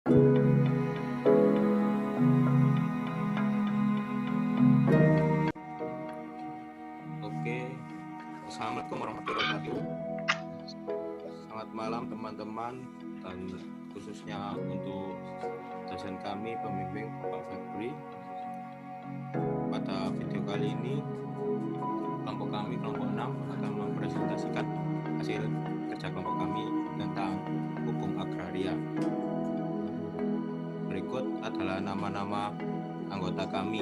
Oke, Assalamualaikum warahmatullahi wabarakatuh. Selamat malam teman-teman, dan khususnya untuk dosen kami, pembimbing Bapak Febri. Pada video kali ini, kelompok kami, kelompok 6, akan mempresentasikan hasil kerja kelompok kami tentang hukum agraria. Berikut adalah nama-nama anggota kami.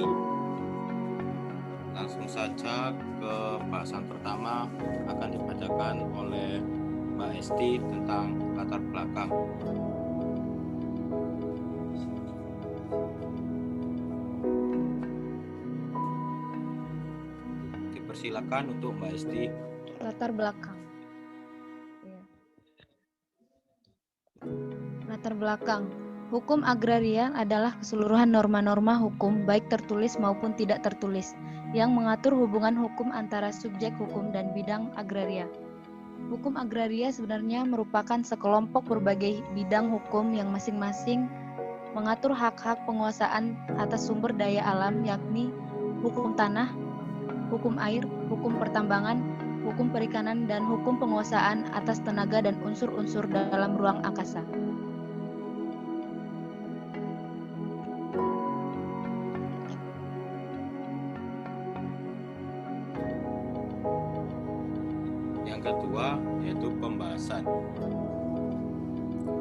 Langsung saja ke bahasan pertama, akan dibacakan oleh Mbak Esti tentang latar belakang. Dipersilakan untuk Mbak Esti. Latar belakang. Latar belakang. Hukum agraria adalah keseluruhan norma-norma hukum, baik tertulis maupun tidak tertulis, yang mengatur hubungan hukum antara subjek hukum dan bidang agraria. Hukum agraria sebenarnya merupakan sekelompok berbagai bidang hukum yang masing-masing mengatur hak-hak penguasaan atas sumber daya alam, yakni hukum tanah, hukum air, hukum pertambangan, hukum perikanan, dan hukum penguasaan atas tenaga dan unsur-unsur dalam ruang angkasa. Yang kedua yaitu pembahasan.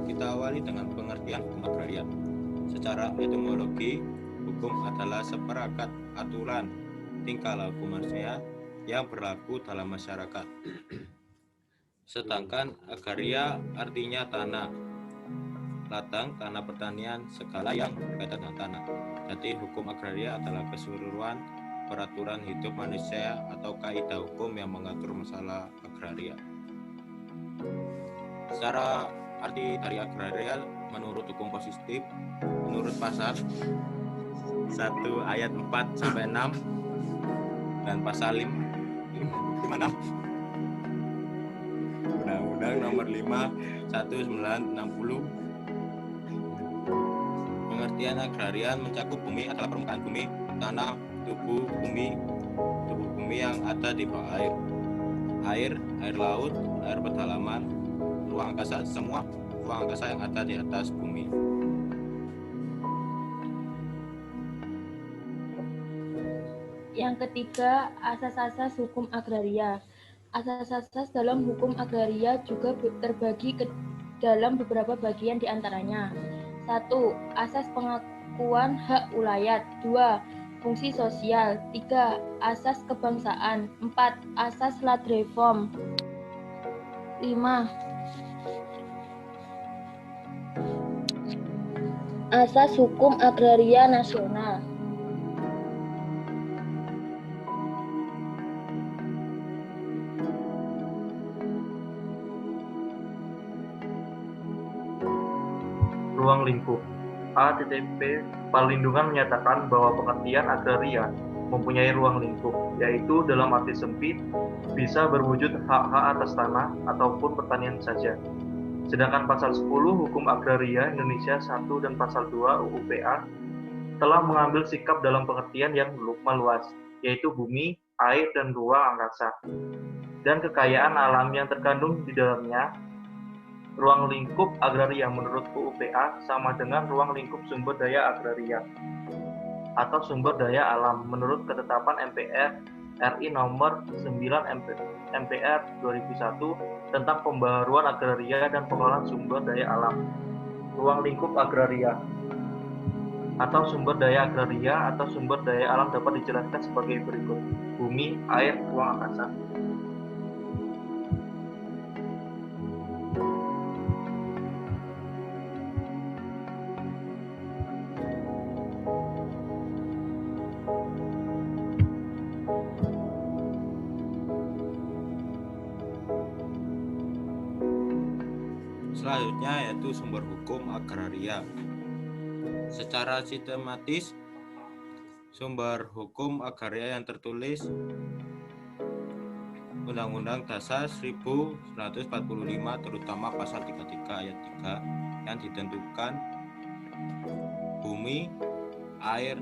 Kita awali dengan pengertian hukum agraria. Secara etimologi, hukum adalah seperangkat aturan tingkah laku manusia yang berlaku dalam masyarakat. Sedangkan agraria artinya tanah, ladang, tanah pertanian, segala yang berkaitan dengan tanah. Jadi hukum agraria adalah keseluruhan peraturan hidup manusia atau kaidah hukum yang mengatur masalah agraria. Secara arti dari agraria menurut hukum positif, menurut pasal 1 ayat 4 sampai 6 dan pasal 56 Undang-Undang nomor 5 1960. Pengertian agraria mencakup bumi adalah permukaan bumi, tanah, tubuh bumi yang ada di bawah air laut, air pedalaman, ruang angkasa, semua ruang angkasa yang ada di atas bumi. Yang ketiga, asas-asas hukum agraria. Asas-asas dalam hukum agraria juga terbagi ke dalam beberapa bagian diantaranya. 1. Asas pengakuan hak ulayat. 2. Fungsi sosial. 3. Asas kebangsaan. 4. Asas land reform. 5. Asas hukum agraria nasional. Ruang lingkup. ATTP Perlindungan menyatakan bahwa pengertian agraria mempunyai ruang lingkup, yaitu dalam arti sempit bisa berwujud hak-hak atas tanah ataupun pertanian saja. Sedangkan pasal 10 Hukum Agraria Indonesia 1 dan pasal 2 UU PA telah mengambil sikap dalam pengertian yang meluas, yaitu bumi, air, dan ruang angkasa, dan kekayaan alam yang terkandung di dalamnya. Ruang lingkup agraria menurut UU PA sama dengan ruang lingkup sumber daya agraria atau sumber daya alam menurut ketetapan MPR RI nomor 9 MPR 2001 tentang pembaharuan agraria dan pengelolaan sumber daya alam. Ruang lingkup agraria atau sumber daya agraria atau sumber daya alam dapat dijelaskan sebagai berikut: bumi, air, ruang angkasa. Selanjutnya yaitu sumber hukum agraria. Secara sistematis, sumber hukum agraria yang tertulis Undang-Undang Dasar 1945 terutama pasal 33 ayat 3 yang ditentukan bumi, air,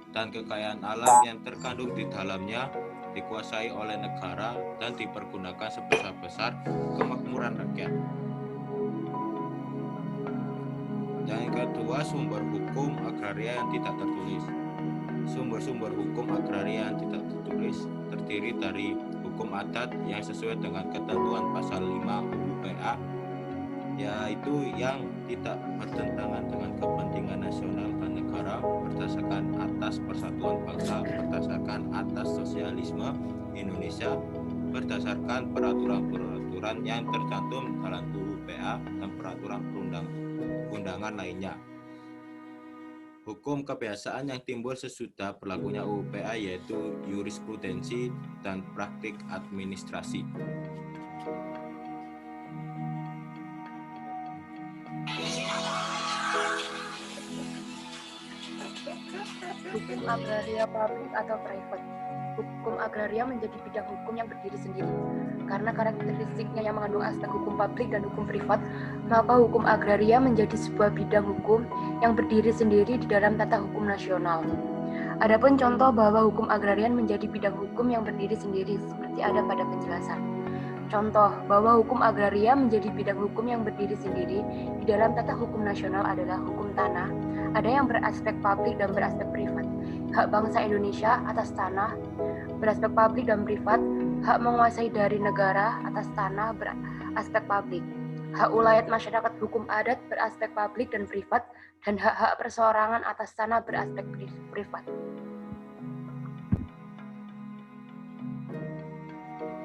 dan kekayaan alam yang terkandung di dalamnya dikuasai oleh negara dan dipergunakan sebesar-besar kemakmuran rakyat. Yang kedua, sumber hukum agraria yang tidak tertulis. Sumber-sumber hukum agraria yang tidak tertulis terdiri dari hukum adat yang sesuai dengan ketentuan pasal 5 UU PA, yaitu yang tidak bertentangan dengan kepentingan nasional dan negara berdasarkan atas persatuan bangsa, berdasarkan atas sosialisme Indonesia, berdasarkan peraturan-peraturan yang tercantum dalam UU PA dan peraturan perundang-undangan lainnya. Hukum kebiasaan yang timbul sesudah berlakunya UU PA yaitu jurisprudensi dan praktik administrasi. Hukum agraria publik atau private. Hukum agraria menjadi bidang hukum yang berdiri sendiri. Karena karakteristiknya yang mengandung aspek hukum publik dan hukum privat, maka hukum agraria menjadi sebuah bidang hukum yang berdiri sendiri di dalam tata hukum nasional. Adapun contoh bahwa hukum agrarian menjadi bidang hukum yang berdiri sendiri seperti ada pada penjelasan. Contoh bahwa hukum agraria menjadi bidang hukum yang berdiri sendiri di dalam tata hukum nasional adalah hukum tanah, ada yang beraspek publik dan beraspek privat. Hak bangsa Indonesia atas tanah beraspek publik dan privat, hak menguasai dari negara atas tanah beraspek publik. Hak ulayat masyarakat hukum adat beraspek publik dan privat, dan hak-hak perseorangan atas tanah beraspek privat.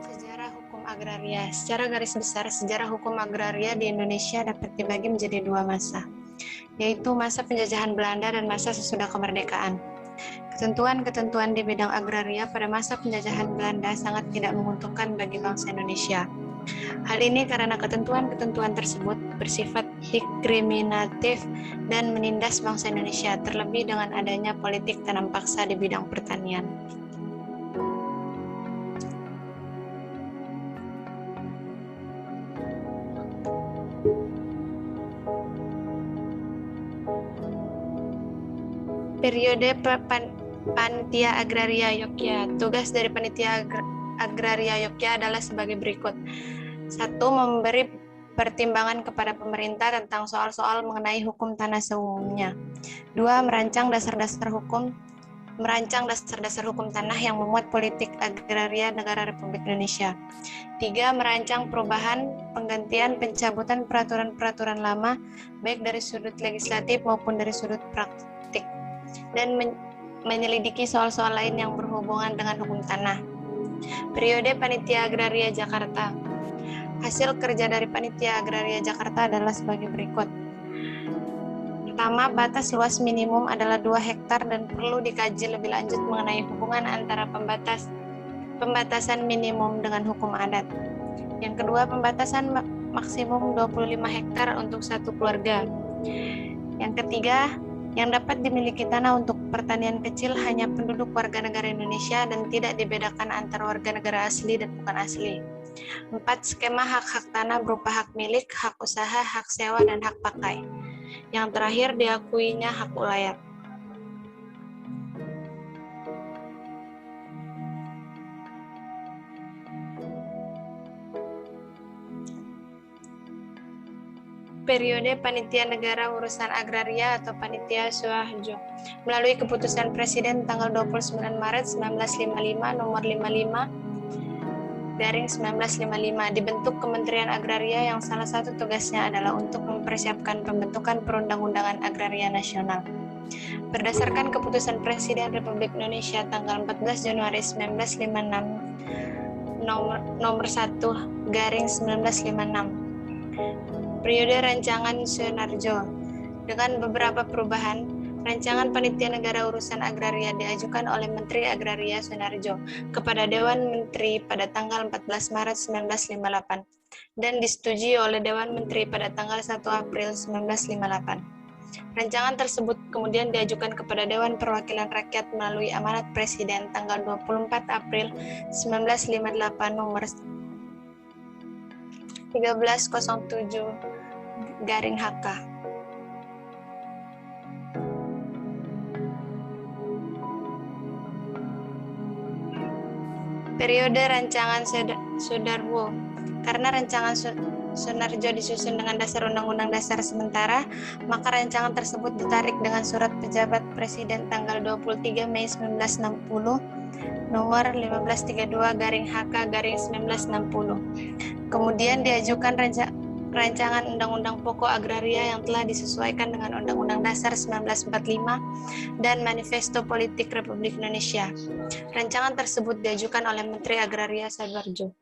Sejarah hukum agraria. Secara garis besar, sejarah hukum agraria di Indonesia dapat dibagi menjadi dua masa, yaitu masa penjajahan Belanda dan masa sesudah kemerdekaan. Ketentuan-ketentuan di bidang agraria pada masa penjajahan Belanda sangat tidak menguntungkan bagi bangsa Indonesia. Hal ini karena ketentuan-ketentuan tersebut bersifat diskriminatif dan menindas bangsa Indonesia, terlebih dengan adanya politik tanam paksa di bidang pertanian. Periode Panitia Agraria Yogya. Tugas dari Panitia Agraria Yogya adalah sebagai berikut. 1. Memberi pertimbangan kepada pemerintah tentang soal-soal mengenai hukum tanah seumumnya. 2. Merancang dasar-dasar hukum tanah yang memuat politik agraria negara Republik Indonesia. 3. Merancang perubahan, penggantian, pencabutan peraturan-peraturan lama, baik dari sudut legislatif maupun dari sudut praktik, dan menyelidiki soal-soal lain yang berhubungan dengan hukum tanah. Periode Panitia Agraria Jakarta. Hasil kerja dari Panitia Agraria Jakarta adalah sebagai berikut. Pertama, batas luas minimum adalah 2 hektar dan perlu dikaji lebih lanjut mengenai hubungan antara pembatasan minimum dengan hukum adat. Yang kedua, pembatasan maksimum 25 hektar untuk satu keluarga. Yang ketiga, yang dapat dimiliki tanah untuk pertanian kecil hanya penduduk warga negara Indonesia dan tidak dibedakan antara warga negara asli dan bukan asli. 4. Skema hak-hak tanah berupa hak milik, hak usaha, hak sewa, dan hak pakai. Yang terakhir diakuinya hak ulayat. Periode Panitia Negara Urusan Agraria atau Panitia Suharjo. Melalui keputusan Presiden tanggal 29 Maret 1955 nomor 55/1955 dibentuk Kementerian Agraria yang salah satu tugasnya adalah untuk mempersiapkan pembentukan Perundang-undangan Agraria Nasional. Berdasarkan keputusan Presiden Republik Indonesia tanggal 14 Januari 1956 nomor 1/1956. Periode Rancangan Sunarjo. Dengan beberapa perubahan, Rancangan Panitia Negara Urusan Agraria diajukan oleh Menteri Agraria Sunarjo kepada Dewan Menteri pada tanggal 14 Maret 1958 dan disetujui oleh Dewan Menteri pada tanggal 1 April 1958. Rancangan tersebut kemudian diajukan kepada Dewan Perwakilan Rakyat melalui amanat Presiden tanggal 24 April 1958 nomor 1307/HK. Periode rancangan Sudarwo. Karena rancangan Sunarjo disusun dengan dasar Undang-Undang Dasar sementara, maka rancangan tersebut ditarik dengan surat pejabat Presiden tanggal 23 Mei 1960 nomor 1532/HK/1960. Kemudian diajukan rancangan Undang-Undang Pokok Agraria yang telah disesuaikan dengan Undang-Undang Dasar 1945 dan Manifesto Politik Republik Indonesia. Rancangan tersebut diajukan oleh Menteri Agraria Sabarjo.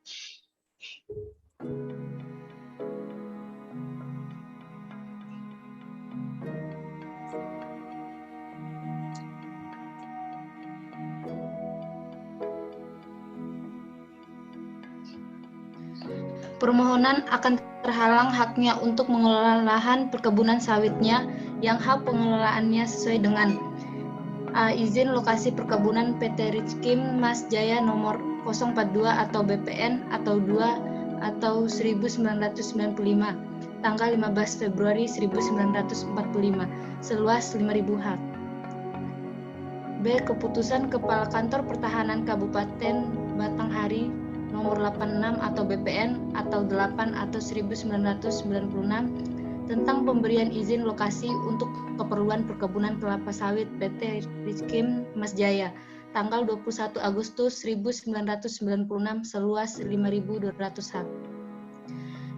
Permohonan akan terhalang haknya untuk mengelola lahan perkebunan sawitnya yang hak pengelolaannya sesuai dengan A. Izin lokasi perkebunan PT Rizkim Mas Jaya nomor 042 atau BPN atau 2 atau 1995 tanggal 15 Februari 1945 seluas 5.000 hak. B. Keputusan Kepala Kantor Pertahanan Kabupaten Batanghari nomor 86 atau BPN atau 8 atau 1996 tentang pemberian izin lokasi untuk keperluan perkebunan kelapa sawit PT Rizkim Mas Jaya tanggal 21 Agustus 1996 seluas 5.200 hak.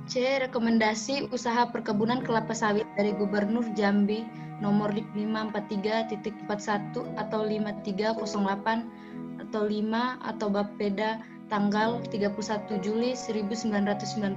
C. Rekomendasi usaha perkebunan kelapa sawit dari Gubernur Jambi nomor 543.41 atau 5308 atau 5 atau Bapeda tanggal 31 Juli 1996.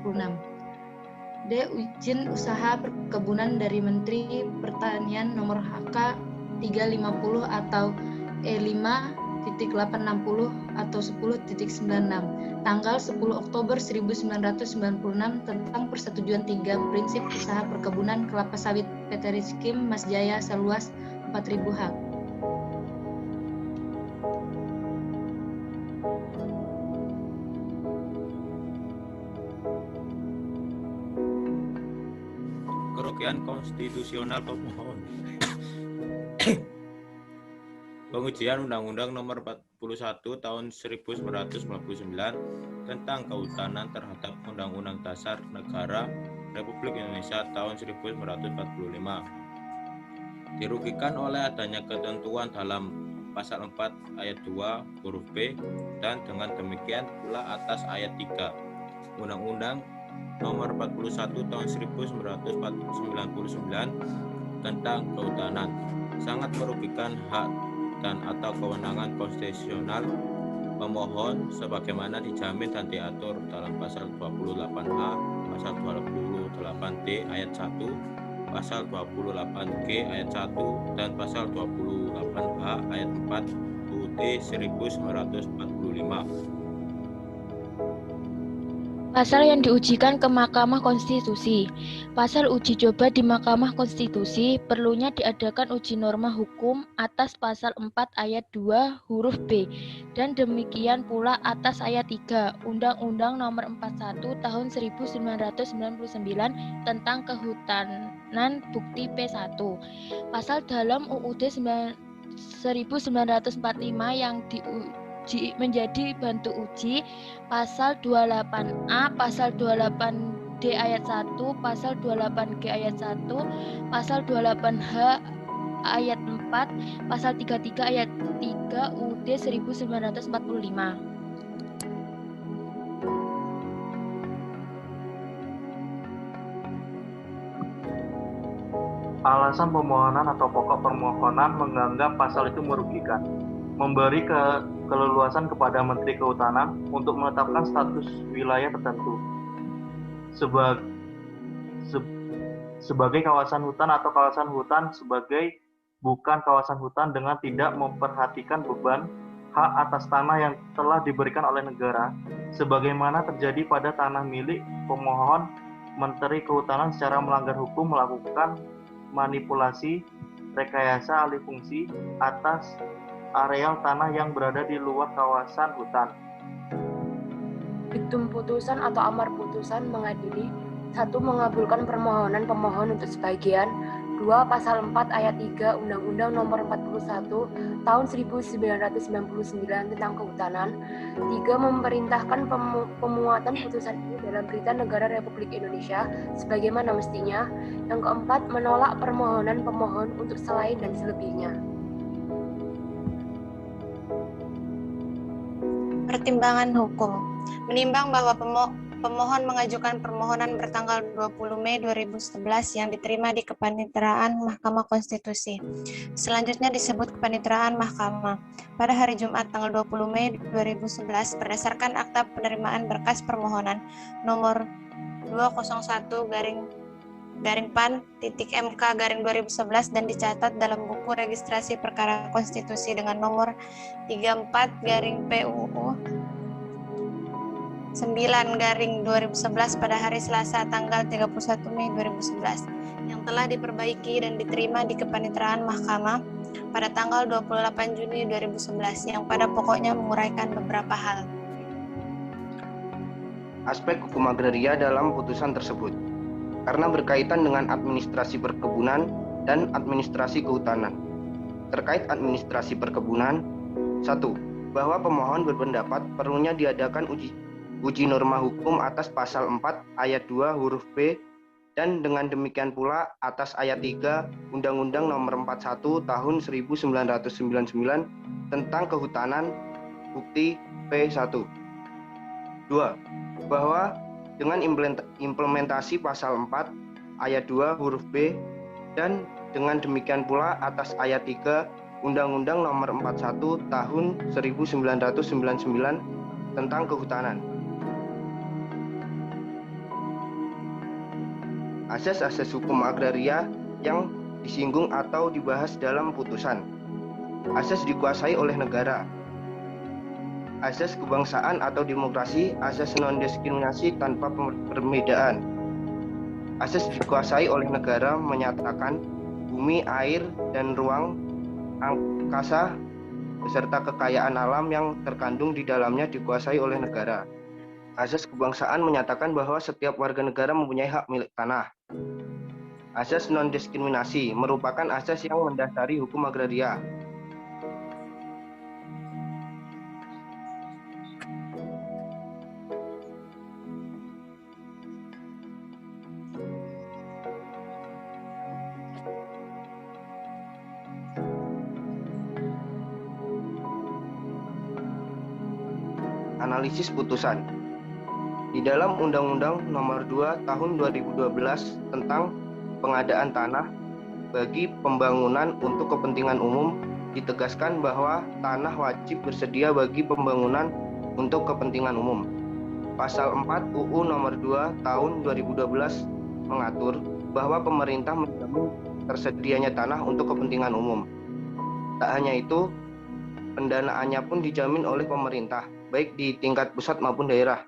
D. Izin usaha perkebunan dari Menteri Pertanian nomor HK 350 atau E5.860 atau 10.96 tanggal 10 Oktober 1996 tentang persetujuan 3 prinsip usaha perkebunan kelapa sawit PT Rizkim Mas Jaya seluas 4.000 hak. Kerugian konstitusional pemohon. Pengujian Undang-Undang Nomor 41 Tahun 1999 tentang Kehutanan terhadap Undang-Undang Dasar Negara Republik Indonesia tahun 1945 dirugikan oleh adanya ketentuan dalam pasal 4 ayat 2 huruf B dan dengan demikian pula atas ayat 3 Undang-Undang Nomor 41 Tahun 1999 tentang Kehutanan sangat merugikan hak dan atau kewenangan konstitusional pemohon sebagaimana dijamin dan diatur dalam pasal 28A, pasal 28D ayat 1, pasal 28G ayat 1 dan pasal 28A ayat 4 UUD 1945. Pasal yang diujikan ke Mahkamah Konstitusi. Pasal uji coba di Mahkamah Konstitusi perlunya diadakan uji norma hukum atas pasal 4 ayat 2 huruf B dan demikian pula atas ayat 3 Undang-Undang Nomor 41 Tahun 1999 tentang Kehutanan Bukti P1. Pasal dalam UUD 1945 yang menjadi bantu uji pasal 28A, pasal 28D ayat 1, pasal 28G ayat 1, pasal 28H ayat 4, pasal 33 ayat 3 UUD 1945. Alasan pemohonan atau pokok permohonan menganggap pasal itu merugikan, memberi keleluasan kepada Menteri Kehutanan untuk menetapkan status wilayah tertentu sebagai kawasan hutan atau kawasan hutan sebagai bukan kawasan hutan dengan tidak memperhatikan beban hak atas tanah yang telah diberikan oleh negara, sebagaimana terjadi pada tanah milik pemohon. Menteri Kehutanan secara melanggar hukum melakukan manipulasi, rekayasa alih fungsi atas areal tanah yang berada di luar kawasan hutan. Diktum putusan atau amar putusan mengadili 1. Mengabulkan permohonan pemohon untuk sebagian 2. Pasal 4 ayat 3 Undang-Undang Nomor 41 Tahun 1999 tentang Kehutanan. 3. Memerintahkan pemuatan putusan ini dalam Berita Negara Republik Indonesia sebagaimana mestinya. Yang keempat, menolak permohonan pemohon untuk selain dan selebihnya. Pertimbangan hukum. Menimbang bahwa pemohon mengajukan permohonan bertanggal 20 Mei 2011 yang diterima di Kepanitraan Mahkamah Konstitusi. Selanjutnya disebut Kepanitraan Mahkamah. Pada hari Jumat tanggal 20 Mei 2011 berdasarkan Akta Penerimaan Berkas Permohonan nomor 201-PAN.MK-2011 dan dicatat dalam buku registrasi perkara konstitusi dengan nomor 34-PUU 9-2011 pada hari Selasa tanggal 31 Mei 2011 yang telah diperbaiki dan diterima di Kepanitraan Mahkamah pada tanggal 28 Juni 2011 yang pada pokoknya menguraikan beberapa hal. Aspek hukum agraria dalam putusan tersebut karena berkaitan dengan administrasi perkebunan dan administrasi kehutanan. Terkait administrasi perkebunan, 1. Bahwa pemohon berpendapat perlunya diadakan uji norma hukum atas pasal 4 ayat 2 huruf B dan dengan demikian pula atas ayat 3 Undang-Undang Nomor 41 Tahun 1999 tentang Kehutanan bukti P1. 2. Bahwa dengan implementasi pasal 4 ayat 2 huruf B dan dengan demikian pula atas ayat 3 Undang-Undang Nomor 41 Tahun 1999 tentang Kehutanan. Asas-asas hukum agraria yang disinggung atau dibahas dalam putusan. Asas dikuasai oleh negara. Asas kebangsaan atau demokrasi, asas non-diskriminasi tanpa perbedaan. Asas dikuasai oleh negara menyatakan bumi, air, dan ruang angkasa beserta kekayaan alam yang terkandung di dalamnya dikuasai oleh negara. Asas kebangsaan menyatakan bahwa setiap warga negara mempunyai hak milik tanah. Asas non-diskriminasi merupakan asas yang mendasari hukum agraria. Analisis putusan. Di dalam Undang-Undang Nomor 2 Tahun 2012 tentang pengadaan tanah bagi pembangunan untuk kepentingan umum ditegaskan bahwa tanah wajib bersedia bagi pembangunan untuk kepentingan umum. Pasal 4 UU Nomor 2 Tahun 2012 mengatur bahwa pemerintah menjamin tersedianya tanah untuk kepentingan umum. Tak hanya itu, pendanaannya pun dijamin oleh pemerintah, baik di tingkat pusat maupun daerah.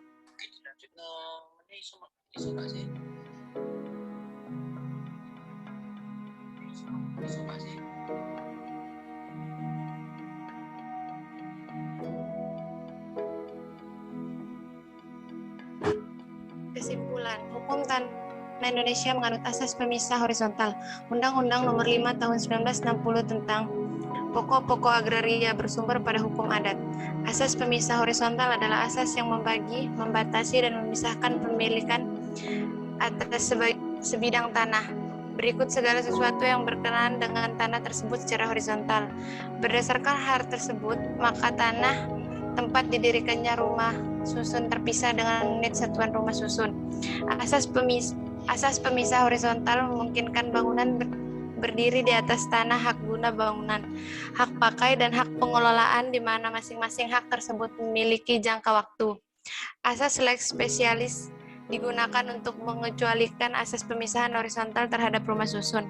Kesimpulan, hukum tanah Indonesia menganut asas pemisah horizontal. Undang-Undang Nomor 5 Tahun 1960 tentang pokok-pokok agraria bersumber pada hukum adat. Asas pemisah horizontal adalah asas yang membagi, membatasi, dan memisahkan pemilikan atas sebidang tanah. Berikut segala sesuatu yang berkenaan dengan tanah tersebut secara horizontal. Berdasarkan hal tersebut, maka tanah tempat didirikannya rumah susun terpisah dengan unit satuan rumah susun. Asas pemisah horizontal memungkinkan bangunan berdiri di atas tanah hak guna bangunan, hak pakai, dan hak pengelolaan di mana masing-masing hak tersebut memiliki jangka waktu. Asas lex specialis digunakan untuk mengecualikan asas pemisahan horizontal terhadap rumah susun.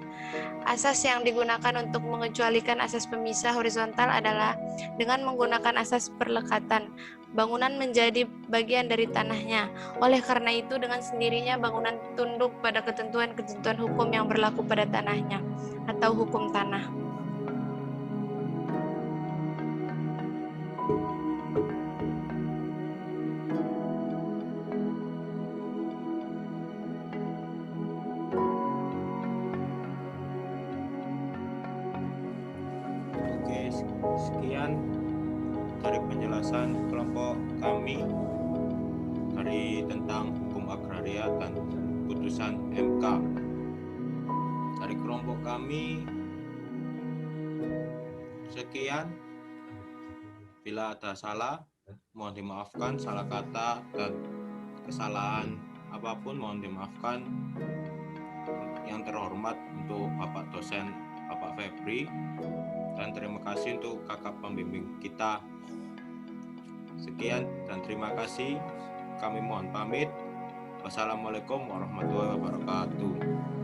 Asas yang digunakan untuk mengecualikan asas pemisah horizontal adalah dengan menggunakan asas perlekatan. Bangunan menjadi bagian dari tanahnya. Oleh karena itu, dengan sendirinya bangunan tunduk pada ketentuan-ketentuan hukum yang berlaku pada tanahnya, atau hukum tanah. Sekian dari penjelasan kelompok kami dari tentang hukum agraria dan putusan MK. Dari kelompok kami sekian. Bila ada salah, mohon dimaafkan, salah kata dan kesalahan apapun mohon dimaafkan. Yang terhormat untuk Bapak dosen Bapak Febri, dan terima kasih untuk kakak pembimbing kita. Sekian dan terima kasih. Kami mohon pamit. Wassalamualaikum warahmatullahi wabarakatuh.